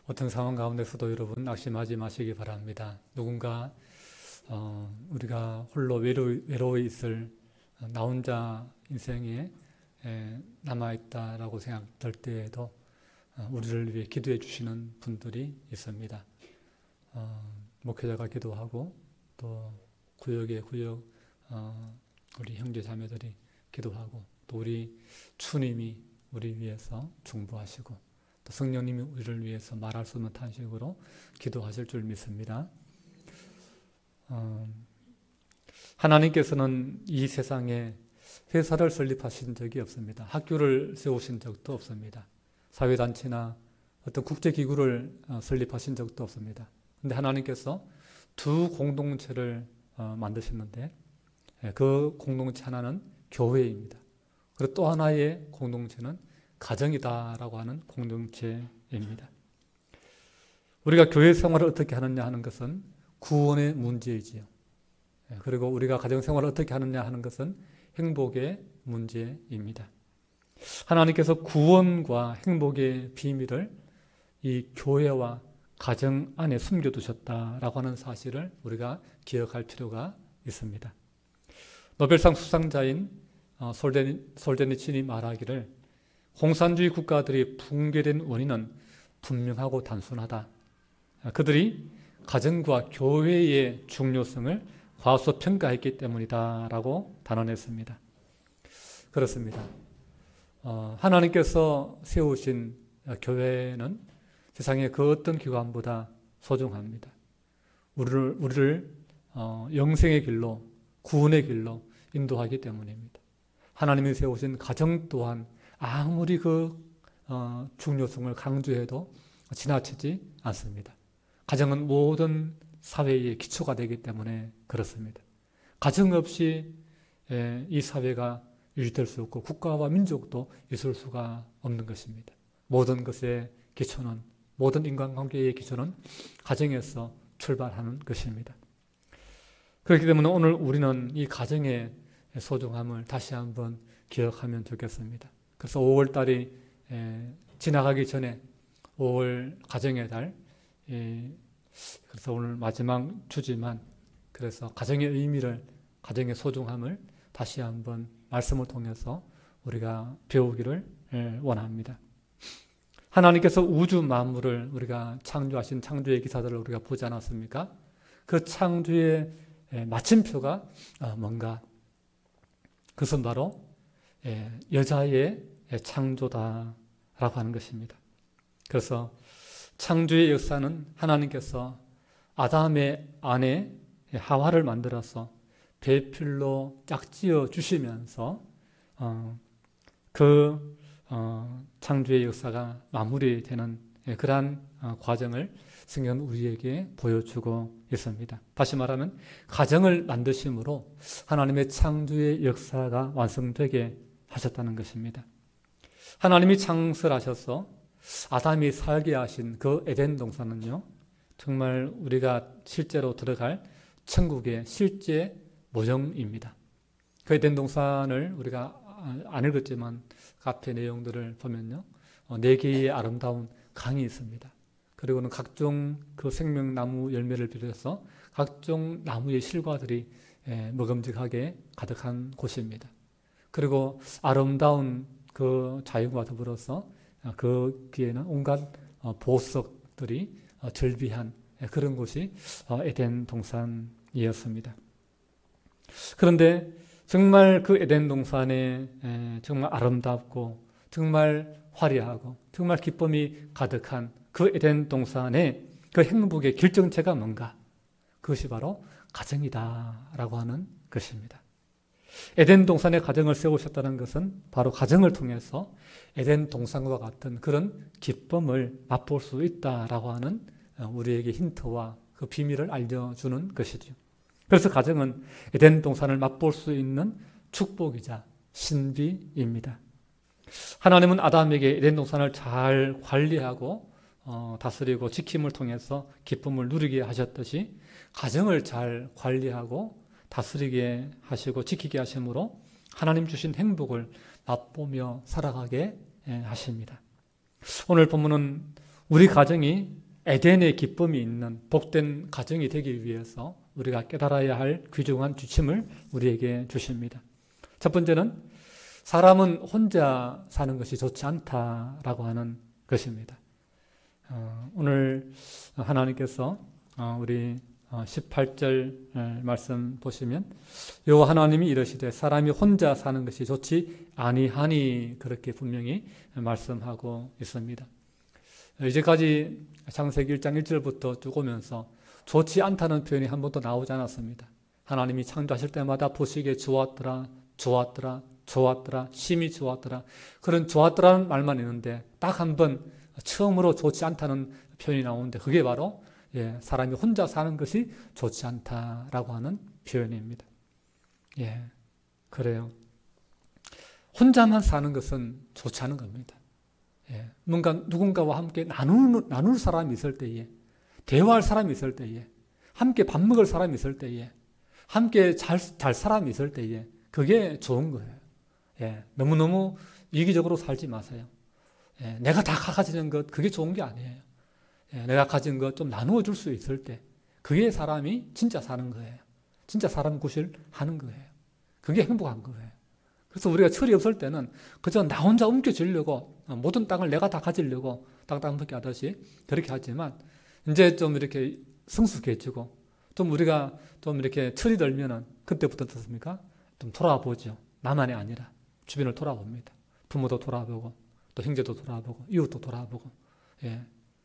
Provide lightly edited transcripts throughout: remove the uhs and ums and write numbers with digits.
어떤 상황 가운데서도 여러분 낙심하지 마시기 바랍니다. 누군가 우리가 홀로 외로이 있을 나 혼자 인생에 남아있다라고 생각될 때에도 우리를 위해 기도해 주시는 분들이 있습니다. 목회자가 기도하고 또 구역의 구역 우리 형제 자매들이 기도하고 또 우리 주님이 우리 위해서 중보하시고 또 성령님이 우리를 위해서 말할 수 없는 탄식으로 기도하실 줄 믿습니다. 하나님께서는 이 세상에 회사를 설립하신 적이 없습니다. 학교를 세우신 적도 없습니다. 사회단체나 어떤 국제기구를 설립하신 적도 없습니다. 그런데 하나님께서 두 공동체를 만드셨는데 그 공동체 하나는 교회입니다. 그리고 또 하나의 공동체는 가정이다라고 하는 공동체입니다. 우리가 교회 생활을 어떻게 하느냐 하는 것은 구원의 문제이지요. 그리고 우리가 가정 생활을 어떻게 하느냐 하는 것은 행복의 문제입니다. 하나님께서 구원과 행복의 비밀을 이 교회와 가정 안에 숨겨두셨다라고 하는 사실을 우리가 기억할 필요가 있습니다. 노벨상 수상자인 솔제니친이 말하기를 공산주의 국가들이 붕괴된 원인은 분명하고 단순하다. 그들이 가정과 교회의 중요성을 과소평가했기 때문이다 라고 단언했습니다. 그렇습니다. 하나님께서 세우신 교회는 세상의 그 어떤 기관보다 소중합니다. 우리를 영생의 길로, 구원의 길로 인도하기 때문입니다. 하나님이 세우신 가정 또한 아무리 그 중요성을 강조해도 지나치지 않습니다. 가정은 모든 사회의 기초가 되기 때문에 그렇습니다. 가정 없이 이 사회가 유지될 수 없고 국가와 민족도 있을 수가 없는 것입니다. 모든 것의 기초는, 모든 인간관계의 기초는 가정에서 출발하는 것입니다. 그렇기 때문에 오늘 우리는 이 가정의 소중함을 다시 한번 기억하면 좋겠습니다. 그래서 5월 달이 지나가기 전에 5월 가정의 달, 그래서 오늘 마지막 주지만 그래서 가정의 의미를, 가정의 소중함을 다시 한번 말씀을 통해서 우리가 배우기를 원합니다. 하나님께서 우주 만물을 우리가 창조하신 창조의 기사들을 우리가 보지 않았습니까? 그 창조의 마침표가 뭔가? 그것은 바로 여자의 창조다라고 하는 것입니다. 그래서 창조의 역사는 하나님께서 아담의 아내 하와를 만들어서 배필로 짝지어 주시면서 창조의 역사가 마무리되는 그러한 과정을 성경은 우리에게 보여주고 있습니다. 다시 말하면 가정을 만드심으로 하나님의 창조의 역사가 완성되게 하셨다는 것입니다. 하나님이 창설하셔서 아담이 살게 하신 그 에덴 동산은요, 정말 우리가 실제로 들어갈 천국의 실제 모형입니다. 그 에덴 동산을 우리가 안 읽었지만 그 앞에 내용들을 보면요, 4개의 아름다운 강이 있습니다. 그리고는 각종 그 생명나무 열매를 비롯해서 각종 나무의 실과들이 먹음직하게 가득한 곳입니다. 그리고 아름다운 그 자연과 더불어서 그 뒤에는 온갖 보석들이 절비한 그런 곳이 에덴 동산이었습니다. 그런데 정말 그 에덴 동산에 정말 아름답고 정말 화려하고 정말 기쁨이 가득한 그 에덴 동산의 그 행복의 결정체가 뭔가? 그것이 바로 가정이다라고 하는 것입니다. 에덴 동산에 가정을 세우셨다는 것은 바로 가정을 통해서 에덴 동산과 같은 그런 기쁨을 맛볼 수 있다라고 하는 우리에게 힌트와 그 비밀을 알려주는 것이죠. 그래서 가정은 에덴 동산을 맛볼 수 있는 축복이자 신비입니다. 하나님은 아담에게 에덴 동산을 잘 관리하고 다스리고 지킴을 통해서 기쁨을 누리게 하셨듯이 가정을 잘 관리하고 다스리게 하시고 지키게 하심으로 하나님 주신 행복을 맛보며 살아가게 하십니다. 오늘 본문은 우리 가정이 에덴의 기쁨이 있는 복된 가정이 되기 위해서 우리가 깨달아야 할 귀중한 지침을 우리에게 주십니다. 첫 번째는 사람은 혼자 사는 것이 좋지 않다라고 하는 것입니다. 오늘 하나님께서 우리 18절 말씀 보시면 여호와 하나님이 이르시되 사람이 혼자 사는 것이 좋지 아니하니 그렇게 분명히 말씀하고 있습니다. 이제까지 창세기 1장 1절부터 쭉 오면서 좋지 않다는 표현이 한 번도 나오지 않았습니다. 하나님이 창조하실 때마다 보시기에 좋았더라, 좋았더라, 좋았더라, 심히 좋았더라. 그런 좋았더라는 말만 있는데 딱 한 번 처음으로 좋지 않다는 표현이 나오는데 그게 바로 사람이 혼자 사는 것이 좋지 않다라고 하는 표현입니다. 그래요. 혼자만 사는 것은 좋지 않은 겁니다. 뭔가 누군가와 함께 나눌 사람이 있을 때에, 대화할 사람이 있을 때에, 함께 밥 먹을 사람이 있을 때에, 함께 잘 사람이 있을 때에 그게 좋은 거예요. 너무너무 이기적으로 살지 마세요. 내가 다 가지는 것 그게 좋은 게 아니에요. 내가 가진 것 좀 나누어 줄 수 있을 때 그게 사람이 진짜 사는 거예요. 진짜 사람 구실하는 거예요. 그게 행복한 거예요. 그래서 우리가 철이 없을 때는 그저 나 혼자 움켜쥐려고 모든 땅을 내가 다 가지려고 땅땅먹기 하듯이 그렇게 하지만 이제 좀 이렇게 성숙해지고 좀 우리가 좀 이렇게 철이 들면은 그때부터 어떻습니까? 좀 돌아보죠. 나만이 아니라 주변을 돌아봅니다. 부모도 돌아보고 또 형제도 돌아보고 이웃도 돌아보고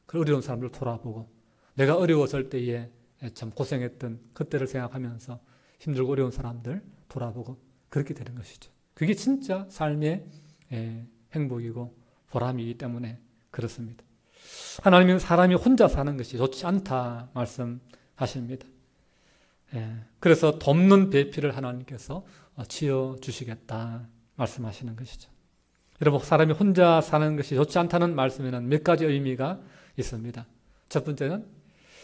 그 어려운 사람들 돌아보고 내가 어려웠을 때에 참 고생했던 그때를 생각하면서 힘들고 어려운 사람들 돌아보고 그렇게 되는 것이죠. 그게 진짜 삶의 행복이고 보람이기 때문에 그렇습니다. 하나님은 사람이 혼자 사는 것이 좋지 않다 말씀하십니다. 그래서 돕는 배필을 하나님께서 지어주시겠다 말씀하시는 것이죠. 여러분, 사람이 혼자 사는 것이 좋지 않다는 말씀에는 몇 가지 의미가 있습니다. 첫 번째는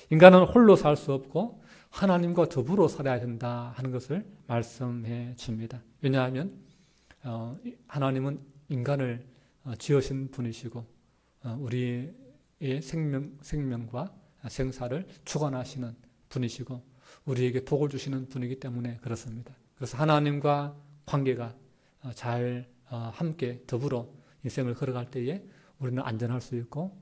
인간은 홀로 살 수 없고 하나님과 더불어 살아야 된다 하는 것을 말씀해 줍니다. 왜냐하면 하나님은 인간을 지으신 분이시고 우리의 생명과 생사를 주관하시는 분이시고 우리에게 복을 주시는 분이기 때문에 그렇습니다. 그래서 하나님과 관계가 잘 함께 더불어 인생을 걸어갈 때에 우리는 안전할 수 있고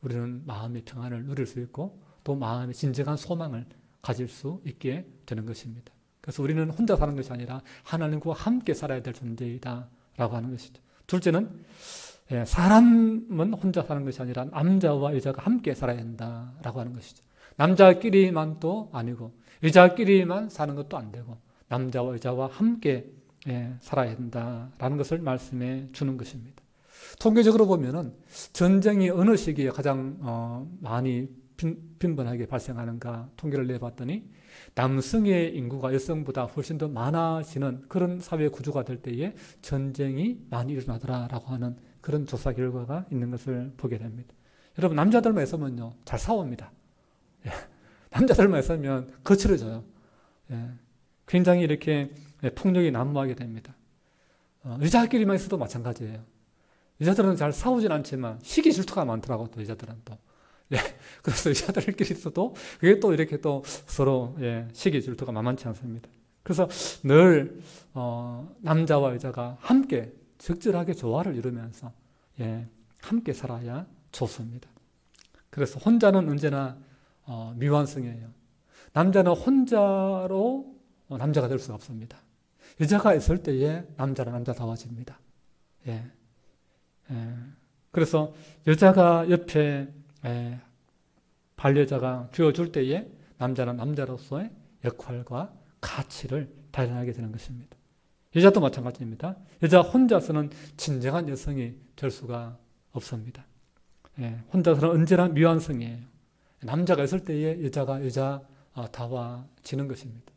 우리는 마음의 평안을 누릴 수 있고 또 마음의 진정한 소망을 가질 수 있게 되는 것입니다. 그래서 우리는 혼자 사는 것이 아니라 하나님과 함께 살아야 될 존재이다 라고 하는 것이죠. 둘째는 사람은 혼자 사는 것이 아니라 남자와 여자가 함께 살아야 한다라고 하는 것이죠. 남자끼리만도 아니고 여자끼리만 사는 것도 안 되고 남자와 여자와 함께 살아야 된다라는 것을 말씀해 주는 것입니다. 통계적으로 보면은 전쟁이 어느 시기에 가장 많이 빈번하게 발생하는가 통계를 내봤더니 남성의 인구가 여성보다 훨씬 더 많아지는 그런 사회 구조가 될 때에 전쟁이 많이 일어나더라라고 하는 그런 조사 결과가 있는 것을 보게 됩니다. 여러분, 남자들만 있으면요 잘 싸웁니다. 남자들만 있으면 거칠어져요. 굉장히 이렇게 폭력이 난무하게 됩니다. 여자끼리만 있어도 마찬가지예요. 여자들은 잘 싸우진 않지만 시기 질투가 많더라고. 또 여자들은 또 그래서 여자들끼리 있어도 그게 또 이렇게 또 서로 시기 질투가 만만치 않습니다. 그래서 늘 남자와 여자가 함께 적절하게 조화를 이루면서 함께 살아야 좋습니다. 그래서 혼자는 언제나 미완성이에요. 남자는 혼자로 남자가 될 수가 없습니다. 여자가 있을 때에 남자는 남자다워집니다. 그래서 여자가 옆에 반려자가 되어줄 때에 남자는 남자로서의 역할과 가치를 발현하게 되는 것입니다. 여자도 마찬가지입니다. 여자 혼자서는 진정한 여성이 될 수가 없습니다. 혼자서는 언제나 미완성이에요. 남자가 있을 때에 여자가 여자다워지는 것입니다.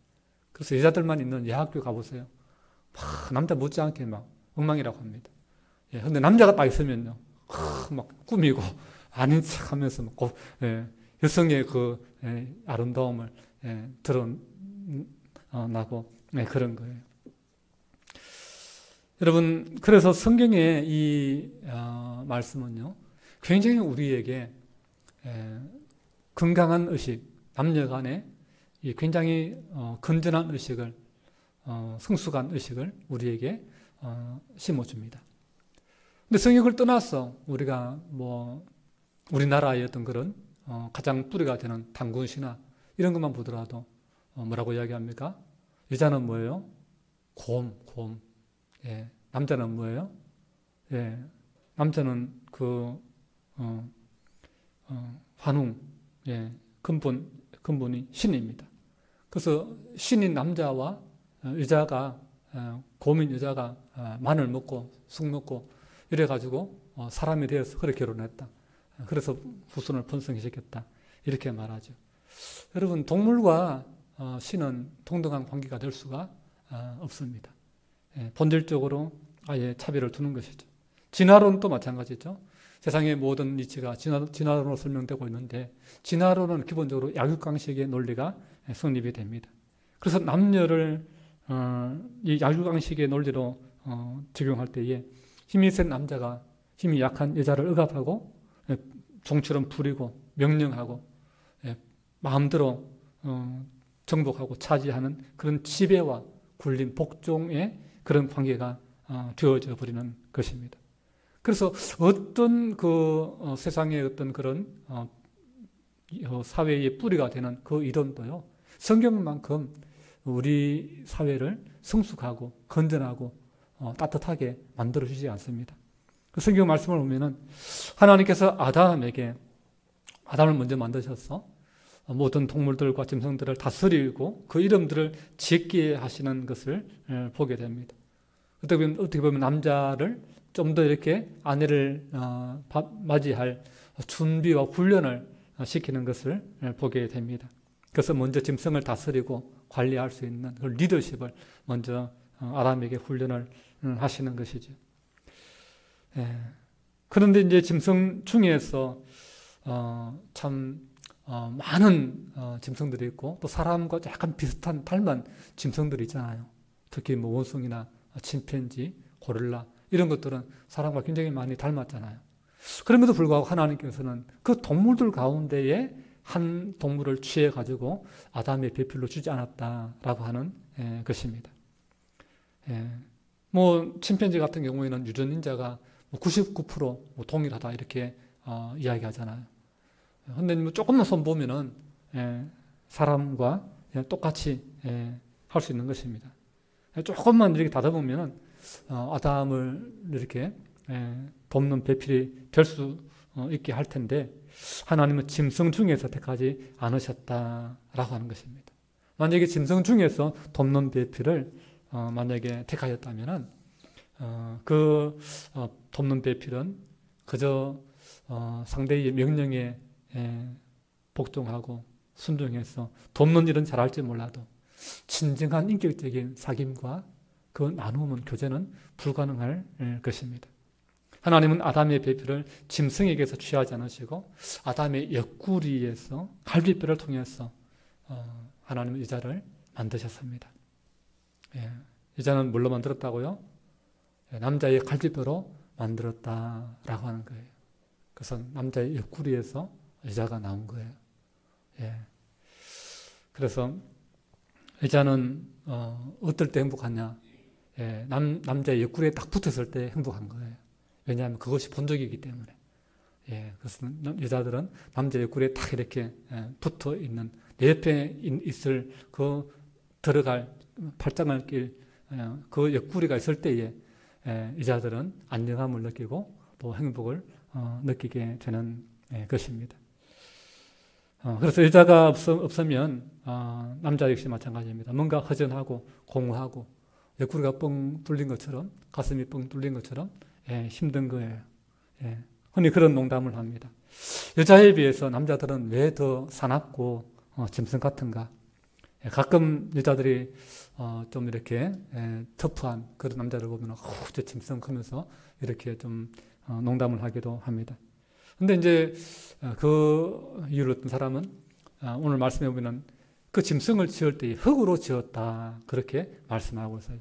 그래서 여자들만 있는 예학교 가보세요. 막 남자 못지않게 막 엉망이라고 합니다. 근데 남자가 딱 있으면요, 막 꾸미고 아닌 척하면서 막 여성의 그 아름다움을 드러나고 그런 거예요. 여러분, 그래서 성경의 이 말씀은요, 굉장히 우리에게 건강한 의식, 남녀 간에 굉장히 건전한 의식을, 성숙한 의식을 우리에게 심어줍니다. 근데 성역을 떠나서 우리가 우리나라의 어떤 그런 가장 뿌리가 되는 단군 신화 이런 것만 보더라도 뭐라고 이야기합니까? 여자는 뭐예요? 곰. 예. 남자는 뭐예요? 예. 남자는 환웅, 예. 근본이 신입니다. 그래서 신인 남자와 여자가, 곰인 여자가 마늘 먹고 쑥 먹고 이래가지고 사람이 되어서 그렇게 결혼했다. 그래서 후손을 번성시켰다. 이렇게 말하죠. 여러분, 동물과 신은 동등한 관계가 될 수가 없습니다. 본질적으로 아예 차별을 두는 것이죠. 진화론도 마찬가지죠. 세상의 모든 이치가 진화론으로 설명되고 있는데, 진화론은 기본적으로 약육강식의 논리가 성립이 됩니다. 그래서 남녀를 이 약육강식의 논리로 적용할 때에 힘이 센 남자가 힘이 약한 여자를 억압하고 종처럼 부리고 명령하고 마음대로 정복하고 차지하는 그런 지배와 굴림, 복종의 그런 관계가 되어져 버리는 것입니다. 그래서 어떤 세상의 어떤 그런 사회의 뿌리가 되는 그 이론도요, 성경만큼 우리 사회를 성숙하고 건전하고 따뜻하게 만들어주지 않습니다. 성경 말씀을 보면은 하나님께서 아담을 먼저 만드셔서 모든 동물들과 짐승들을 다스리고 그 이름들을 짓게 하시는 것을 보게 됩니다. 어떻게 보면 남자를 좀 더 이렇게 아내를 맞이할 준비와 훈련을 시키는 것을 보게 됩니다. 그래서 먼저 짐승을 다스리고 관리할 수 있는 그 리더십을 먼저 아담에게 훈련을 하시는 것이죠. 그런데 이제 짐승 중에서 참 많은 짐승들이 있고 또 사람과 약간 비슷한 닮은 짐승들이 있잖아요. 특히 원숭이나 침팬지, 고릴라 이런 것들은 사람과 굉장히 많이 닮았잖아요. 그럼에도 불구하고 하나님께서는 그 동물들 가운데에 한 동물을 취해가지고 아담의 배필로 주지 않았다라고 하는 것입니다. 침팬지 같은 경우에는 유전인자가 99% 동일하다 이렇게 이야기하잖아요. 근데 조금만 손보면은 사람과 똑같이 할 수 있는 것입니다. 조금만 이렇게 다듬으면은 아담을 이렇게 돕는 배필이 될 수 있게 할 텐데 하나님은 짐승 중에서 택하지 않으셨다라고 하는 것입니다. 만약에 짐승 중에서 돕는 배필을 만약에 택하셨다면은 그 돕는 배필은 그저 상대의 명령에 복종하고 순종해서 돕는 일은 잘할지 몰라도 진정한 인격적인 사귐과 그 나눔은 교제는 불가능할 것입니다. 하나님은 아담의 배필을 짐승에게서 취하지 않으시고 아담의 옆구리에서 갈비뼈를 통해서 하나님은 여자를 만드셨습니다. 여자는 뭘로 만들었다고요? 남자의 갈비뼈로 만들었다라고 하는 거예요. 그래서 남자의 옆구리에서 여자가 나온 거예요. 그래서 여자는 어떨 때 행복하냐? 남자의 옆구리에 딱 붙었을 때 행복한 거예요. 왜냐하면 그것이 본적이기 때문에. 그래서 여자들은 남자 옆구리에 딱 이렇게 붙어 있는, 내 옆에 있을 들어갈 팔짱을 낄 그 옆구리가 있을 때에 여자들은 안정함을 느끼고 또 행복을 느끼게 되는 것입니다. 그래서 여자가 없으면 남자 역시 마찬가지입니다. 뭔가 허전하고 공허하고 옆구리가 뻥 뚫린 것처럼, 가슴이 뻥 뚫린 것처럼 힘든 거예요. 흔히 그런 농담을 합니다. 여자에 비해서 남자들은 왜 더 사납고 짐승 같은가? 가끔 여자들이 좀 이렇게 터프한 그런 남자를 보면 저 짐승 하면서 이렇게 좀 농담을 하기도 합니다. 근데 이제 그 이유를 어떤 사람은 오늘 말씀해 보면 그 짐승을 지을 때 흙으로 지었다 그렇게 말씀하고 있어요.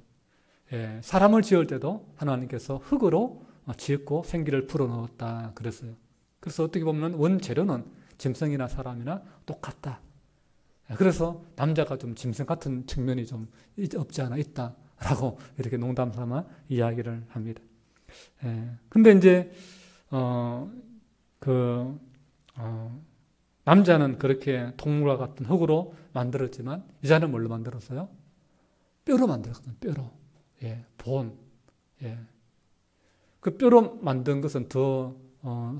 사람을 지을 때도 하나님께서 흙으로 짓고 생기를 불어넣었다 그랬어요. 그래서 어떻게 보면 원재료는 짐승이나 사람이나 똑같다. 그래서 남자가 좀 짐승 같은 측면이 좀 없지 않아 있다라고 이렇게 농담 삼아 이야기를 합니다. 근데 이제 남자는 그렇게 동물과 같은 흙으로 만들었지만 여자는 뭘로 만들었어요? 뼈로 만들었거든요. 뼈로. 본. 그 뼈로 만든 것은 더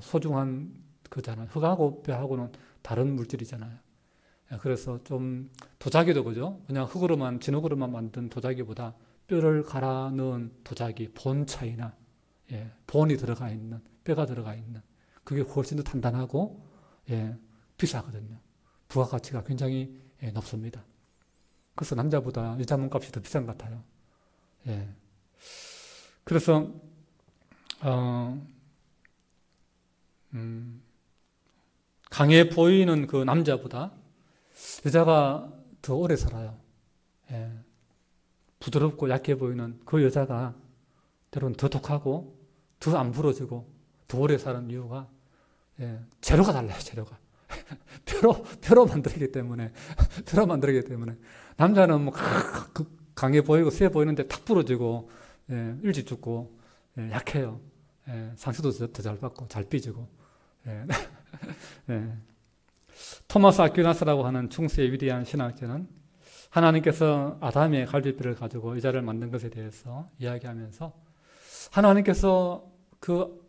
소중한 거잖아요. 흙하고 뼈하고는 다른 물질이잖아요. 그래서 좀 도자기도 그죠? 그냥 흙으로만 진흙으로만 만든 도자기보다 뼈를 갈아 넣은 도자기 본 차이나 본이 들어가 있는 뼈가 들어가 있는 그게 훨씬 더 단단하고 비싸거든요. 부가가치가 굉장히 높습니다. 그래서 남자보다 여자 몸값이 더 비싼 것 같아요. 그래서 강해 보이는 그 남자보다 여자가 더 오래 살아요. 부드럽고 약해 보이는 그 여자가 때로는 더 독하고 더 안 부러지고 더 오래 사는 이유가 재료가 달라요. 재료가 뼈로 만들기 때문에 남자는 뭐 강해 보이고 세 보이는데 탁 부러지고 일찍 죽고 약해요. 상처도 더 잘 받고 잘 삐지고. 토마스 아퀴나스라고 하는 중세의 위대한 신학자는 하나님께서 아담의 갈비뼈를 가지고 여자를 만든 것에 대해서 이야기하면서 하나님께서 그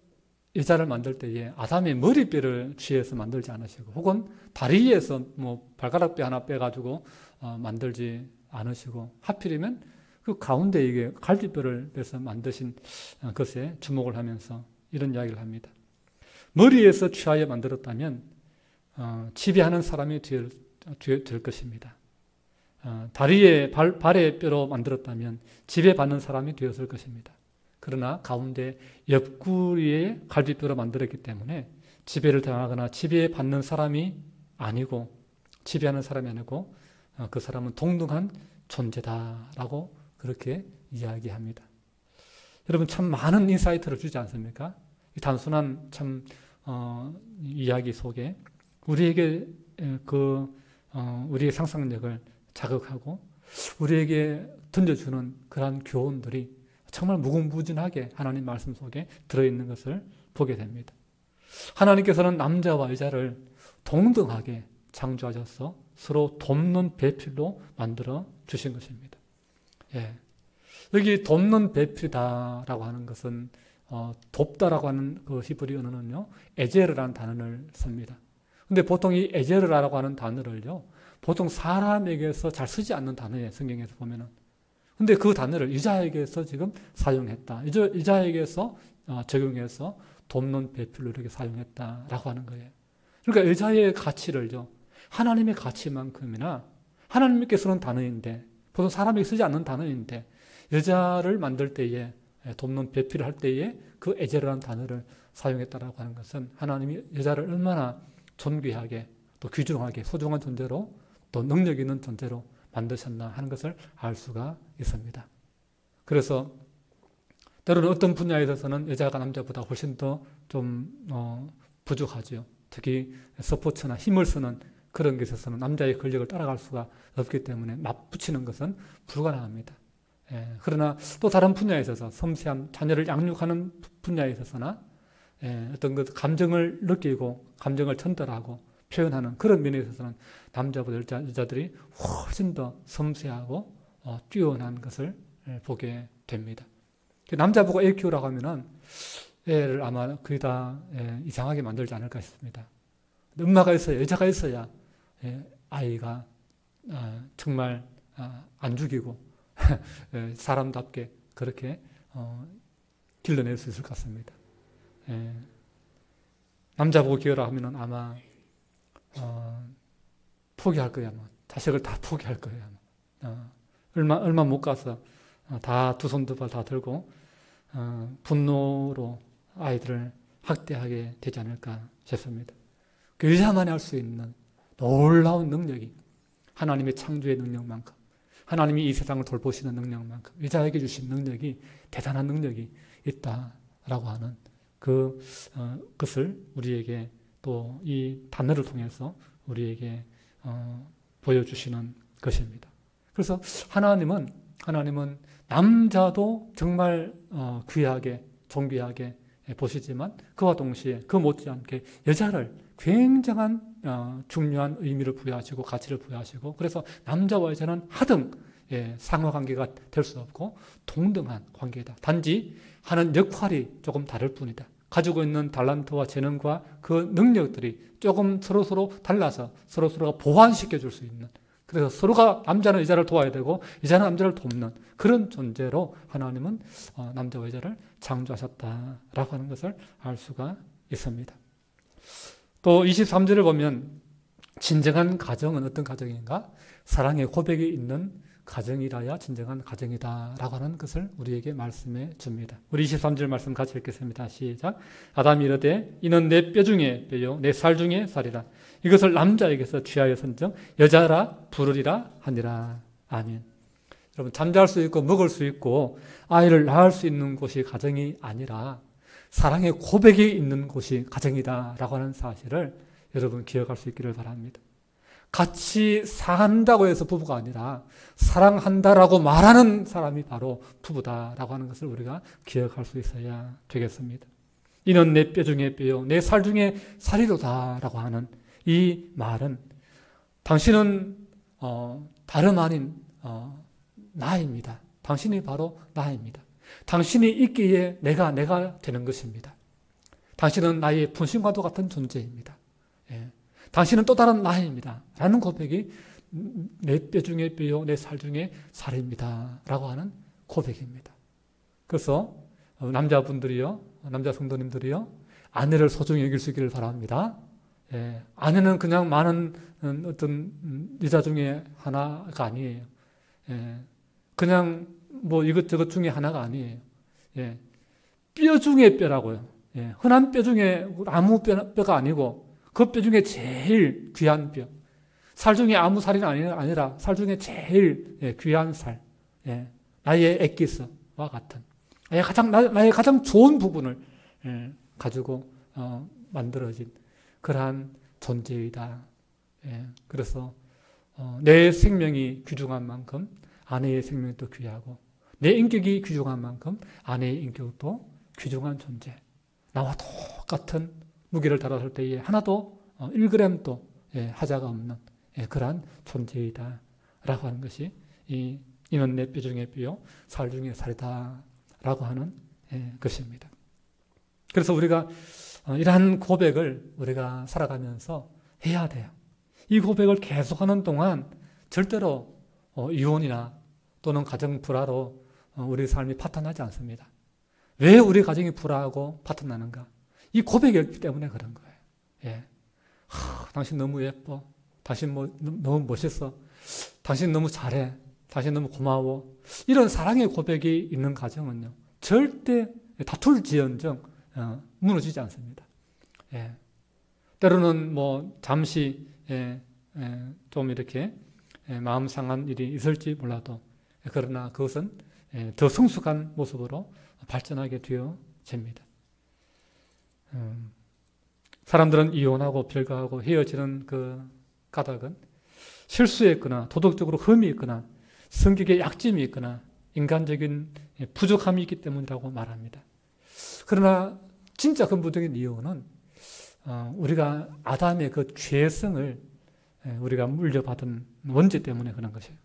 여자를 만들 때에 아담의 머리뼈를 취해서 만들지 않으시고 혹은 다리에서 뭐 발가락뼈 하나 빼가지고 만들지 않으시고 하필이면 그 가운데 이게 갈비뼈를 빼서 만드신 것에 주목을 하면서 이런 이야기를 합니다. 머리에서 취하여 만들었다면 지배하는 사람이 될 것입니다. 다리에 발의 뼈로 만들었다면 지배받는 사람이 되었을 것입니다. 그러나 가운데 옆구리에 갈비뼈로 만들었기 때문에 지배를 당하거나 지배받는 사람이 아니고 지배하는 사람이 아니고 그 사람은 동등한 존재다라고 그렇게 이야기합니다. 여러분 참 많은 인사이트를 주지 않습니까? 이 단순한 참 이야기 속에 우리에게 우리의 상상력을 자극하고 우리에게 던져주는 그러한 교훈들이 정말 무궁무진하게 하나님 말씀 속에 들어있는 것을 보게 됩니다. 하나님께서는 남자와 여자를 동등하게 창조하셔서 서로 돕는 배필로 만들어 주신 것입니다. 여기 돕는 배필이다라고 하는 것은 돕다라고 하는 그 히브리 언어는요 에제르라는 단어를 씁니다. 근데 보통 이 에제르라고 하는 단어를요 보통 사람에게서 잘 쓰지 않는 단어예요. 성경에서 보면은. 근데 그 단어를 여자에게서 지금 사용했다. 여자에게서 적용해서 돕는 배필로 이렇게 사용했다라고 하는 거예요. 그러니까 여자의 가치를요 하나님의 가치만큼이나 하나님께 쓰는 단어인데 보통 사람에게 쓰지 않는 단어인데 여자를 만들 때에 돕는 배필을 할 때에 그 에제르라는 단어를 사용했다라고 하는 것은 하나님이 여자를 얼마나 존귀하게 또 귀중하게 소중한 존재로 또 능력 있는 존재로 만드셨나 하는 것을 알 수가 있습니다. 그래서 때로는 어떤 분야에 있어서는 여자가 남자보다 훨씬 더 좀 부족하죠. 특히 스포츠나 힘을 쓰는 그런 것에 있어서는 남자의 권력을 따라갈 수가 없기 때문에 맞붙이는 것은 불가능합니다. 그러나 또 다른 분야에 있어서 섬세한 자녀를 양육하는 분야에 있어서나 어떤 그 감정을 느끼고 감정을 전달하고 표현하는 그런 면에 있어서는 남자보다 여자들이 훨씬 더 섬세하고 뛰어난 것을 보게 됩니다. 남자보고 애 키우라고 하면은 애를 아마 거의 다 이상하게 만들지 않을까 싶습니다. 엄마가 있어야 여자가 있어야 아이가 정말 안 죽이고 사람답게 그렇게 길러낼 수 있을 것 같습니다. 남자 보고 키우라 하면은 아마 포기할 거야. 자식을 다 포기할 거예요. 얼마 못 가서 다 두 손 두 발 다 들고 분노로 아이들을 학대하게 되지 않을까 싶습니다. 그 여자만이 할 수 있는 놀라운 능력이 하나님의 창조의 능력만큼 하나님이 이 세상을 돌보시는 능력만큼 여자에게 주신 능력이 대단한 능력이 있다라고 하는 그것을 우리에게 또 이 단어를 통해서 우리에게 보여주시는 것입니다. 그래서 하나님은 남자도 정말 귀하게 존귀하게 보시지만 그와 동시에 그 못지않게 여자를 굉장한 중요한 의미를 부여하시고 가치를 부여하시고 그래서 남자와 여자는 하등 상호관계가 될 수 없고 동등한 관계이다. 단지 하는 역할이 조금 다를 뿐이다. 가지고 있는 달란트와 재능과 그 능력들이 조금 서로 달라서 서로가 보완시켜 줄 수 있는 그래서 서로가 남자는 여자를 도와야 되고 여자는 남자를 돕는 그런 존재로 하나님은 남자와 여자를 창조하셨다라고 하는 것을 알 수가 있습니다. 또 23절을 보면 진정한 가정은 어떤 가정인가? 사랑의 고백이 있는 가정이라야 진정한 가정이다라고 하는 것을 우리에게 말씀해 줍니다. 우리 23절 말씀 같이 읽겠습니다. 시작. 아담이 이르되 이는 내 뼈 중에 뼈요 내 살 중에 살이라. 이것을 남자에게서 취하여 선정 여자라 부르리라 하니라. 아멘. 여러분 잠잘 수 있고 먹을 수 있고 아이를 낳을 수 있는 곳이 가정이 아니라 사랑의 고백이 있는 곳이 가정이다라고 하는 사실을 여러분 기억할 수 있기를 바랍니다. 같이 산다고 해서 부부가 아니라 사랑한다라고 말하는 사람이 바로 부부다라고 하는 것을 우리가 기억할 수 있어야 되겠습니다. 이는 내 뼈 중에 뼈요 내 살 중에 살이로다라고 하는 이 말은 당신은 다름 아닌 나입니다. 당신이 바로 나입니다. 당신이 있기에 내가 되는 것입니다. 당신은 나의 분신과도 같은 존재입니다. 예. 당신은 또 다른 나입니다. 라는 고백이 내 뼈 중에 뼈요 내 살 중에 살입니다. 라고 하는 고백입니다. 그래서 남자분들이요 남자 성도님들이요 아내를 소중히 여길 수 있기를 바랍니다. 예. 아내는 그냥 많은 어떤 여자 중에 하나가 아니에요. 예. 그냥 뭐 이것저것 중에 하나가 아니에요. 예. 뼈 중에 뼈라고요. 예. 흔한 뼈 중에 아무 뼈가 아니고 그 뼈 중에 제일 귀한 뼈. 살 중에 아무 살이 아니라 살 중에 제일 귀한 살. 예. 나의 엑기스와 같은. 나의 가장 좋은 부분을 가지고 만들어진 그러한 존재이다. 예. 그래서 내 생명이 귀중한 만큼 아내의 생명이 또 귀하고 내 인격이 귀중한 만큼 아내의 인격도 귀중한 존재. 나와 똑같은 무게를 다뤘을 때에 하나도 1g도 하자가 없는 그러한 존재이다 라고 하는 것이 이는 내 뼈 중에 뼈요 살 중에 살이다 라고 하는 것입니다. 그래서 우리가 이러한 고백을 우리가 살아가면서 해야 돼요. 이 고백을 계속하는 동안 절대로 이혼이나 또는 가정 불화로 우리 삶이 파탄나지 않습니다. 왜 우리 가정이 불화하고 파탄나는가? 이 고백이었기 때문에 그런 거예요. 예. 당신 너무 예뻐. 당신 너무 멋있어. 당신 너무 잘해. 당신 너무 고마워. 이런 사랑의 고백이 있는 가정은요. 절대 다툴지언정 무너지지 않습니다. 예. 때로는 뭐 잠시 좀 이렇게 마음 상한 일이 있을지 몰라도 그러나 그것은 더 성숙한 모습으로 발전하게 되어집니다. 사람들은 이혼하고 별거하고 헤어지는 그 까닭은 실수했거나 도덕적으로 흠이 있거나 성격에 약점이 있거나 인간적인 부족함이 있기 때문이라고 말합니다. 그러나 진짜 근본적인 이유는 우리가 아담의 그 죄성을 우리가 물려받은 원죄 때문에 그런 것이에요.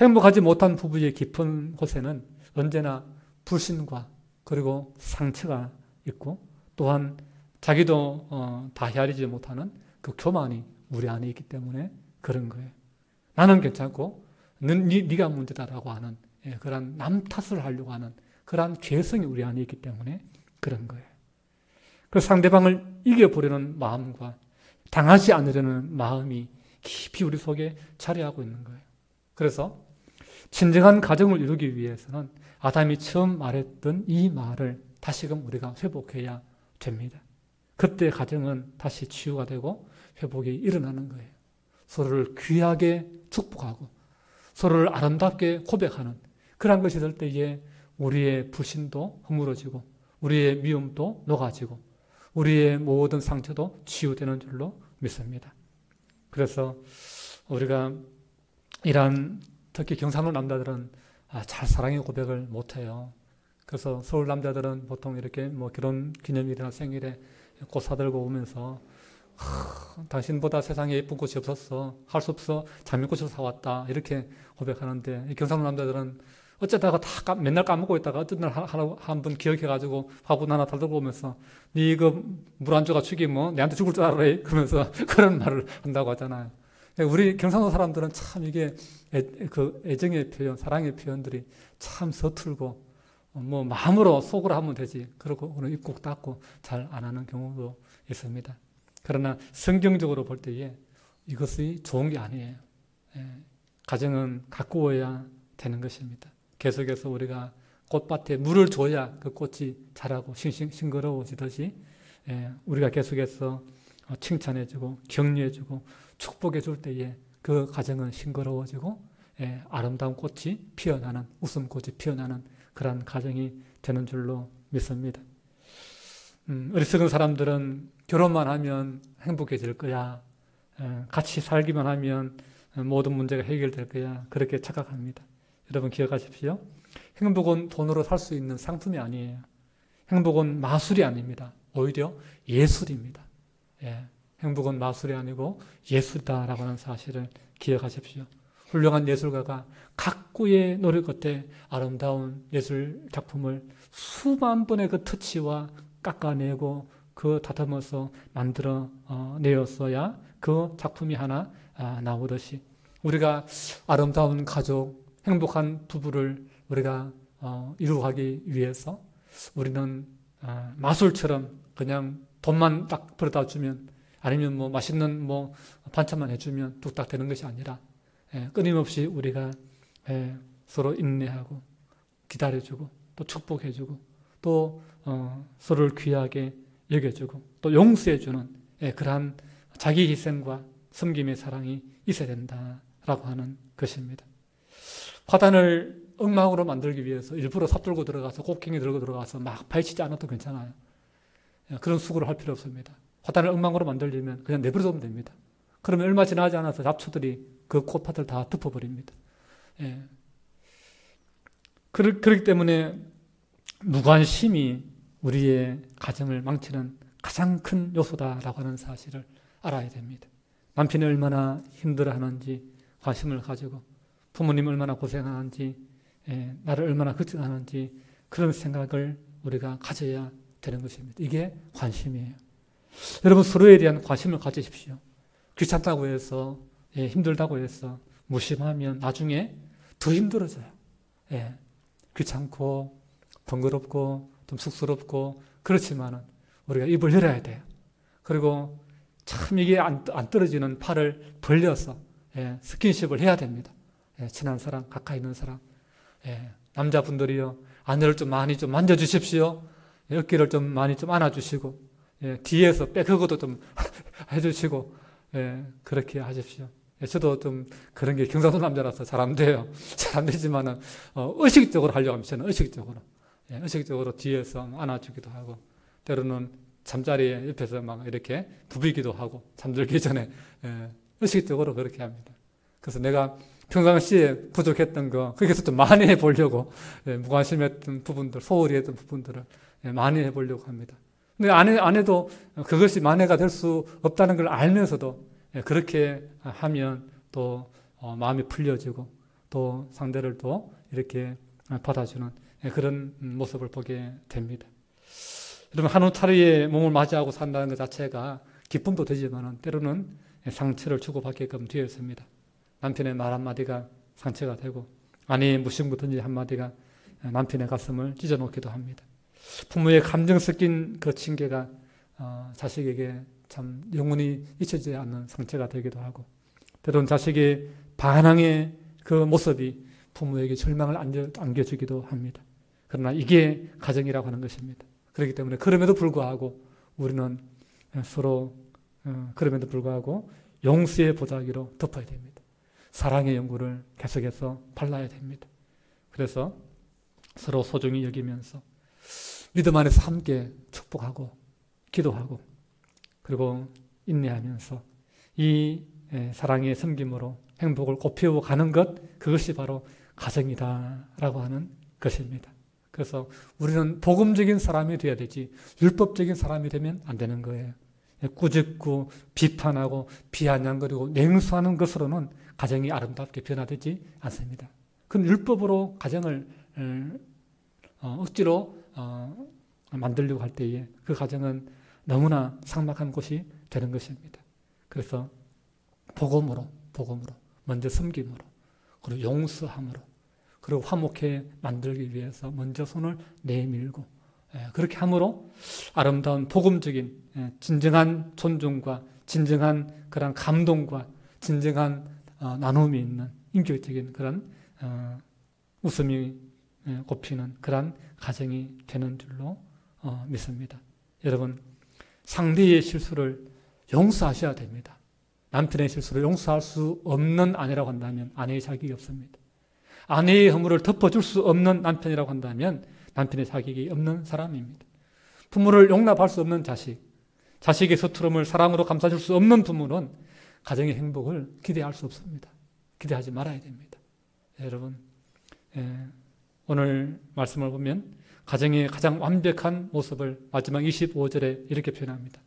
행복하지 못한 부부의 깊은 곳에는 언제나 불신과 그리고 상처가 있고 또한 자기도 다 헤아리지 못하는 그 교만이 우리 안에 있기 때문에 그런 거예요. 나는 괜찮고 네가 문제다라고 하는 그런 남 탓을 하려고 하는 그런 죄성이 우리 안에 있기 때문에 그런 거예요. 그래서 상대방을 이겨보려는 마음과 당하지 않으려는 마음이 깊이 우리 속에 자리하고 있는 거예요. 그래서 진정한 가정을 이루기 위해서는 아담이 처음 말했던 이 말을 다시금 우리가 회복해야 됩니다. 그때 가정은 다시 치유가 되고 회복이 일어나는 거예요. 서로를 귀하게 축복하고 서로를 아름답게 고백하는 그런 것이 될 때에 우리의 불신도 허물어지고 우리의 미움도 녹아지고 우리의 모든 상처도 치유되는 줄로 믿습니다. 그래서 우리가 이러한 특히 경상도 남자들은 잘 사랑의 고백을 못해요. 그래서 서울 남자들은 보통 이렇게 뭐 결혼 기념일이나 생일에 꽃 사들고 오면서 당신보다 세상에 예쁜 꽃이 없었어. 할 수 없어. 장미꽃을 사왔다. 이렇게 고백하는데 이 경상도 남자들은 어쩌다가 다 맨날 까먹고 있다가 어떤 날 한 번 기억해가지고 화분 하나 달들고 오면서 니 이거 물 안 줘가 죽이면 내한테 죽을 줄 알아. 그러면서 그런 말을 한다고 하잖아요. 우리 경상도 사람들은 참 이게 애정의 표현, 사랑의 표현들이 참 서툴고 뭐 마음으로 속으로 하면 되지. 그러고 입 꼭 닫고 잘 안 하는 경우도 있습니다. 그러나 성경적으로 볼 때에 이것이 좋은 게 아니에요. 가정은 가꾸어야 되는 것입니다. 계속해서 우리가 꽃밭에 물을 줘야 그 꽃이 자라고 싱그러워지듯이 우리가 계속해서 칭찬해주고 격려해주고 축복해줄 때에 그 가정은 싱그러워지고 아름다운 꽃이 피어나는, 웃음꽃이 피어나는 그런 가정이 되는 줄로 믿습니다. 어리석은 사람들은 결혼만 하면 행복해질 거야. 같이 살기만 하면 모든 문제가 해결될 거야. 그렇게 착각합니다. 여러분 기억하십시오. 행복은 돈으로 살 수 있는 상품이 아니에요. 행복은 마술이 아닙니다. 오히려 예술입니다. 행복은 마술이 아니고 예술이다라고 하는 사실을 기억하십시오. 훌륭한 예술가가 각고의 노력 끝에 아름다운 예술 작품을 수만 번의 그 터치와 깎아내고 그 다듬어서 만들어 내었어야 그 작품이 하나 나오듯이 우리가 아름다운 가족, 행복한 부부를 우리가 이루어가기 위해서 우리는 마술처럼 그냥 돈만 딱 벌어다 주면 아니면 뭐 맛있는 뭐 반찬만 해주면 뚝딱 되는 것이 아니라 끊임없이 우리가 서로 인내하고 기다려주고 또 축복해주고 또 서로를 귀하게 여겨주고 또 용서해주는 그러한 자기 희생과 섬김의 사랑이 있어야 된다라고 하는 것입니다. 화단을 엉망으로 만들기 위해서 일부러 삽들고 들어가서 곡괭이 들고 들어가서 막 파헤치지 않아도 괜찮아요. 그런 수고를 할 필요 없습니다. 화단을 엉망으로 만들려면 그냥 내버려두면 됩니다. 그러면 얼마 지나지 않아서 잡초들이 그 꽃밭을 다 덮어버립니다. 그렇기 때문에 무관심이 우리의 가정을 망치는 가장 큰 요소다라고 하는 사실을 알아야 됩니다. 남편이 얼마나 힘들어하는지 관심을 가지고 부모님이 얼마나 고생하는지 나를 얼마나 걱정하는지 그런 생각을 우리가 가져야 되는 것입니다. 이게 관심이에요. 여러분 서로에 대한 관심을 가지십시오. 귀찮다고 해서 힘들다고 해서 무심하면 나중에 더 힘들어져요. 귀찮고 번거롭고 좀 쑥스럽고 그렇지만은 우리가 입을 열어야 돼요. 그리고 참 이게 안 떨어지는 팔을 벌려서 스킨십을 해야 됩니다. 친한 사람, 가까이 있는 사람. 남자분들이요, 아내를 좀 많이 좀 만져주십시오. 어깨를 좀 많이 좀 안아주시고, 뒤에서 백허그도 좀 해주시고, 그렇게 하십시오. 저도 좀 그런 게 경상도 남자라서 잘 안 돼요. 잘 안 되지만은, 의식적으로 하려고 합니다. 저는 의식적으로. 의식적으로 뒤에서 안아주기도 하고, 때로는 잠자리에 옆에서 막 이렇게 부비기도 하고, 잠들기 전에, 의식적으로 그렇게 합니다. 그래서 내가 평상시에 부족했던 거, 거기서 좀 많이 해보려고, 무관심했던 부분들, 소홀히 했던 부분들을 많이 해보려고 합니다. 근데 안 해도 그것이 만회가 될 수 없다는 걸 알면서도 그렇게 하면 또 마음이 풀려지고 또 상대를 또 이렇게 받아주는 그런 모습을 보게 됩니다. 여러분, 한 옷차림에 몸을 맞이하고 산다는 것 자체가 기쁨도 되지만 때로는 상처를 주고받게끔 되어 있습니다. 남편의 말 한마디가 상처가 되고 아내의 무심부든지 한마디가 남편의 가슴을 찢어놓기도 합니다. 부모의 감정 섞인 그 징계가 자식에게 참 영원히 잊혀지지 않는 상처가 되기도 하고 때로는 자식의 반항의 그 모습이 부모에게 절망을 안겨주기도 합니다. 그러나 이게 가정이라고 하는 것입니다. 그렇기 때문에 그럼에도 불구하고 우리는 서로 그럼에도 불구하고 용서의 보자기로 덮어야 됩니다. 사랑의 연고를 계속해서 발라야 됩니다. 그래서 서로 소중히 여기면서 믿음 안에서 함께 축복하고 기도하고 그리고 인내하면서 이 사랑의 섬김으로 행복을 꽃피워 가는 것, 그것이 바로 가정이다라고 하는 것입니다. 그래서 우리는 복음적인 사람이 되어야 되지 율법적인 사람이 되면 안 되는 거예요. 꾸짖고 비판하고 비아냥거리고 냉소하는 것으로는 가정이 아름답게 변화되지 않습니다. 그럼 율법으로 가정을 억지로 만들려고 할 때에 그 가정은 너무나 삭막한 곳이 되는 것입니다. 그래서 복음으로 먼저 섬김으로 그리고 용서함으로 그리고 화목해 만들기 위해서 먼저 손을 내밀고 그렇게 함으로 아름다운 복음적인 진정한 존중과 진정한 그런 감동과 진정한 나눔이 있는 인격적인 그런 웃음이 꽃피는 그런 가정이 되는 줄로 믿습니다. 여러분, 상대의 실수를 용서하셔야 됩니다. 남편의 실수를 용서할 수 없는 아내라고 한다면 아내의 자격이 없습니다. 아내의 허물을 덮어줄 수 없는 남편이라고 한다면 남편의 자격이 없는 사람입니다. 부모를 용납할 수 없는 자식, 자식의 서투름을 사랑으로 감싸줄 수 없는 부모는 가정의 행복을 기대할 수 없습니다. 기대하지 말아야 됩니다. 여러분, 오늘 말씀을 보면 가정의 가장 완벽한 모습을 마지막 25절에 이렇게 표현합니다.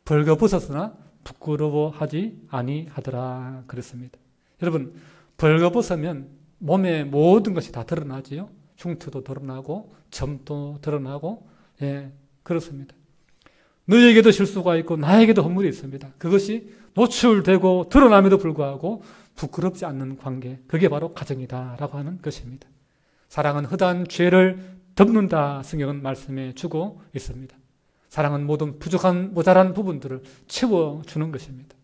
벌거벗었으나 부끄러워하지 아니하더라 그랬습니다. 여러분, 벌거벗으면 몸의 모든 것이 다 드러나지요. 흉터도 드러나고 점도 드러나고 그렇습니다. 너에게도 실수가 있고 나에게도 허물이 있습니다. 그것이 노출되고 드러남에도 불구하고 부끄럽지 않는 관계, 그게 바로 가정이다라고 하는 것입니다. 사랑은 허다한 죄를 덮는다 성경은 말씀해 주고 있습니다. 사랑은 모든 부족한 모자란 부분들을 채워주는 것입니다.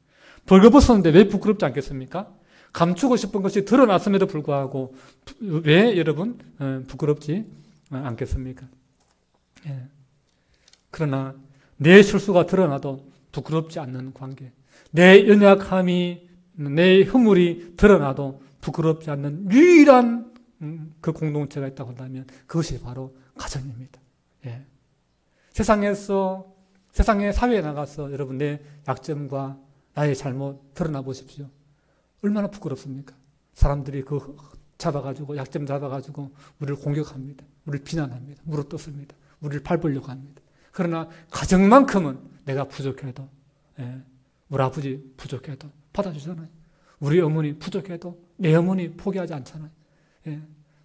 벌거벗었는데 왜 부끄럽지 않겠습니까? 감추고 싶은 것이 드러났음에도 불구하고 왜 여러분 부끄럽지 않겠습니까? 그러나 내 실수가 드러나도 부끄럽지 않는 관계, 내 연약함이 내 허물이 드러나도 부끄럽지 않는 유일한 그 공동체가 있다고 한다면 그것이 바로 가정입니다. 세상의 사회에 나가서 여러분 내 약점과 나의 잘못 드러나 보십시오. 얼마나 부끄럽습니까? 사람들이 그 잡아가지고 약점 잡아가지고 우리를 공격합니다. 우리를 비난합니다. 물어뜯습니다. 우리를 밟으려고 합니다. 그러나 가정만큼은 내가 부족해도 우리 아버지 부족해도 받아주잖아요. 우리 어머니 부족해도 내 어머니 포기하지 않잖아요.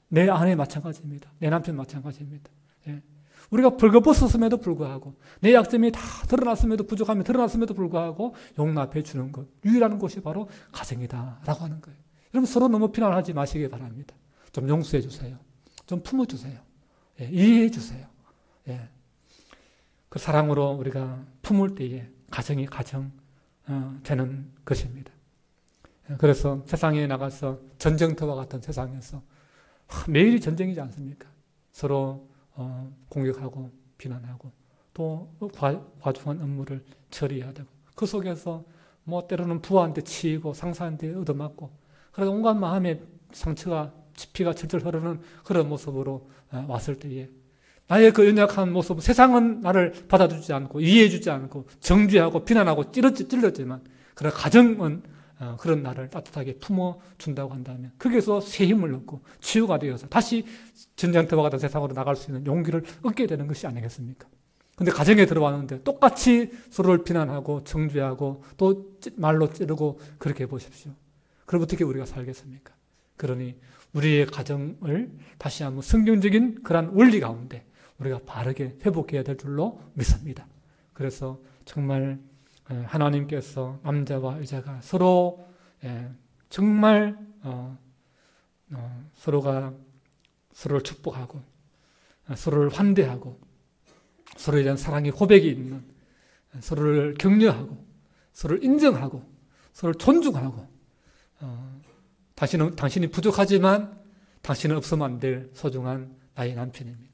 내 아내 마찬가지입니다. 내 남편 마찬가지입니다. 우리가 벌거벗었음에도 불구하고 내 약점이 다 드러났음에도 부족함이 드러났음에도 불구하고 용납해 주는 것, 유일한 곳이 바로 가정이다라고 하는 거예요. 여러분 서로 너무 비난하지 마시기 바랍니다. 좀 용서해 주세요. 좀 품어주세요. 이해해 주세요. 그 사랑으로 우리가 품을 때에 가정이 가정 되는 것입니다. 그래서 세상에 나가서 전쟁터와 같은 세상에서 매일이 전쟁이지 않습니까? 서로 공격하고 비난하고 또 과중한 업무를 처리해야 되고 그 속에서 뭐 때로는 부하한테 치이고 상사한테 얻어맞고 그래서 온갖 마음의 상처가 피가 철철 흐르는 그런 모습으로 왔을 때에 나의 그 연약한 모습, 세상은 나를 받아주지 않고 이해해주지 않고 정죄하고 비난하고 찔렀지만 그러나 가정은 그런 나를 따뜻하게 품어준다고 한다면 거기에서 새 힘을 얻고 치유가 되어서 다시 전쟁터와 같은 세상으로 나갈 수 있는 용기를 얻게 되는 것이 아니겠습니까? 근데 가정에 들어왔는데 똑같이 서로를 비난하고 정죄하고 또 말로 찌르고 그렇게 해보십시오. 그럼 어떻게 우리가 살겠습니까? 그러니 우리의 가정을 다시 한번 성경적인 그런 원리 가운데 우리가 바르게 회복해야 될 줄로 믿습니다. 그래서 정말 하나님께서 남자와 여자가 서로 정말 서로가 서로를 축복하고 서로를 환대하고 서로에 대한 사랑의 고백이 있는 서로를 격려하고 서로를 인정하고 서로를 존중하고 당신이 부족하지만 당신은 없으면 안 될 소중한 나의 남편입니다.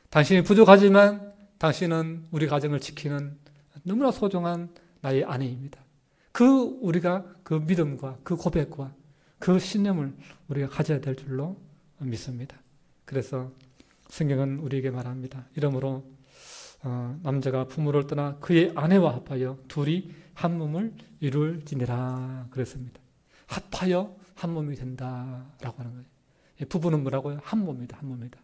당신이 부족하지만 당신은 우리 가정을 지키는 너무나 소중한 나의 아내입니다. 우리가 그 믿음과 그 고백과 그 신념을 우리가 가져야 될 줄로 믿습니다. 그래서 성경은 우리에게 말합니다. 이러므로 남자가 부모를 떠나 그의 아내와 합하여 둘이 한 몸을 이룰지니라 그랬습니다. 합하여 한 몸이 된다라고 하는 거예요. 부부는 뭐라고요? 한 몸이다, 한 몸이다.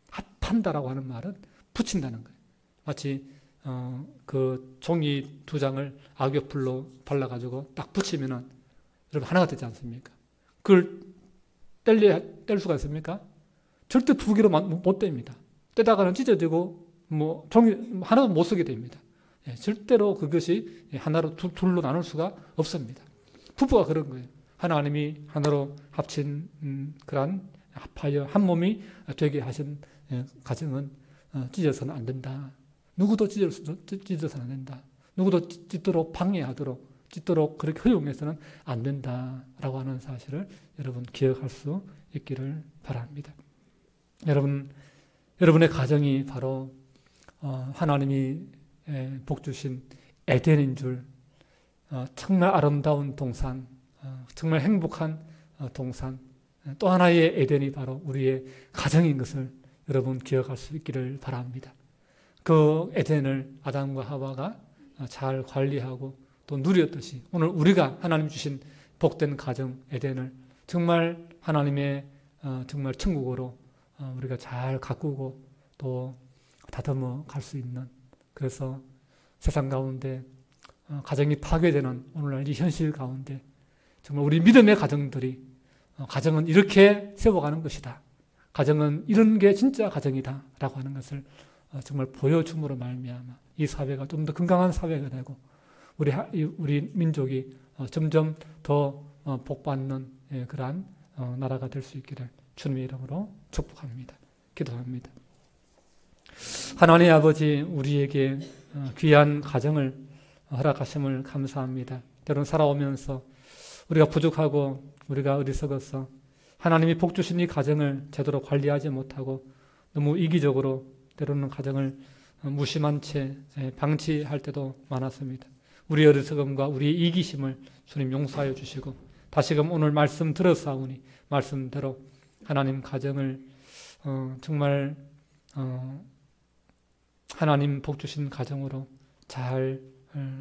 합한다라고 하는 말은 붙인다는 거예요. 마치 그 종이 2장을 악역불로 발라가지고 딱 붙이면은 여러분 하나가 되지 않습니까? 그걸 뗄 수가 있습니까? 절대 2개로 못 뗍니다. 떼다가는 찢어지고 뭐 종이 하나도 못 쓰게 됩니다. 절대로 그것이 하나로 둘로 나눌 수가 없습니다. 부부가 그런 거예요. 하나님이 하나로 합친 그러한 합하여 한 몸이 되게 하신 가정은 찢어서는 안 된다. 누구도 찢어서는 안 된다. 누구도 찢도록 방해하도록 찢도록 그렇게 허용해서는 안 된다라고 하는 사실을 여러분 기억할 수 있기를 바랍니다. 여러분의 가정이 바로 하나님이 복 주신 에덴인 줄, 정말 아름다운 동산, 정말 행복한 동산, 또 하나의 에덴이 바로 우리의 가정인 것을 여러분 기억할 수 있기를 바랍니다. 그 에덴을 아담과 하와가 잘 관리하고 또 누렸듯이 오늘 우리가 하나님 주신 복된 가정 에덴을 정말 하나님의 정말 천국으로 우리가 잘 가꾸고 또 다듬어 갈 수 있는, 그래서 세상 가운데 가정이 파괴되는 오늘날 이 현실 가운데 정말 우리 믿음의 가정들이 가정은 이렇게 세워가는 것이다. 가정은 이런 게 진짜 가정이다 라고 하는 것을 정말 보여줌으로 말미암아 이 사회가 좀 더 건강한 사회가 되고 우리 민족이 점점 더 복받는 그러한 나라가 될 수 있기를 주님의 이름으로 축복합니다. 기도합니다. 하나님 아버지, 우리에게 귀한 가정을 허락하심을 감사합니다. 때로는 살아오면서 우리가 부족하고 우리가 어리석어서 하나님이 복 주신 이 가정을 제대로 관리하지 못하고 너무 이기적으로 때로는 가정을 무심한 채 방치할 때도 많았습니다. 우리의 어리석음과 우리의 이기심을 주님 용서하여 주시고 다시금 오늘 말씀 들었사오니 말씀대로 하나님 가정을 정말 하나님 복 주신 가정으로 잘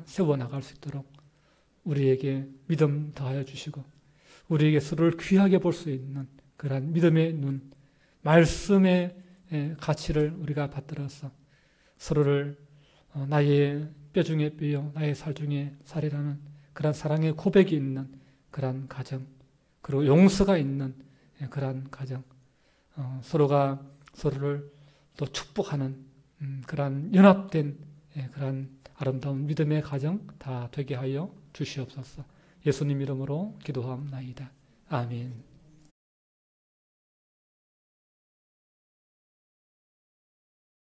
세워나갈 수 있도록 우리에게 믿음 더하여 주시고 우리에게 서로를 귀하게 볼 수 있는 그러한 믿음의 눈, 말씀의 가치를 우리가 받들어서 서로를 나의 뼈 중에 뼈요 나의 살 중에 살이라는 그러한 사랑의 고백이 있는 그러한 가정, 그리고 용서가 있는 그러한 가정, 서로가 서로를 또 축복하는 그러한 연합된 그러한 아름다운 믿음의 가정 다 되게 하여 주시옵소서. 예수님 이름으로 기도하옵나이다. 아멘.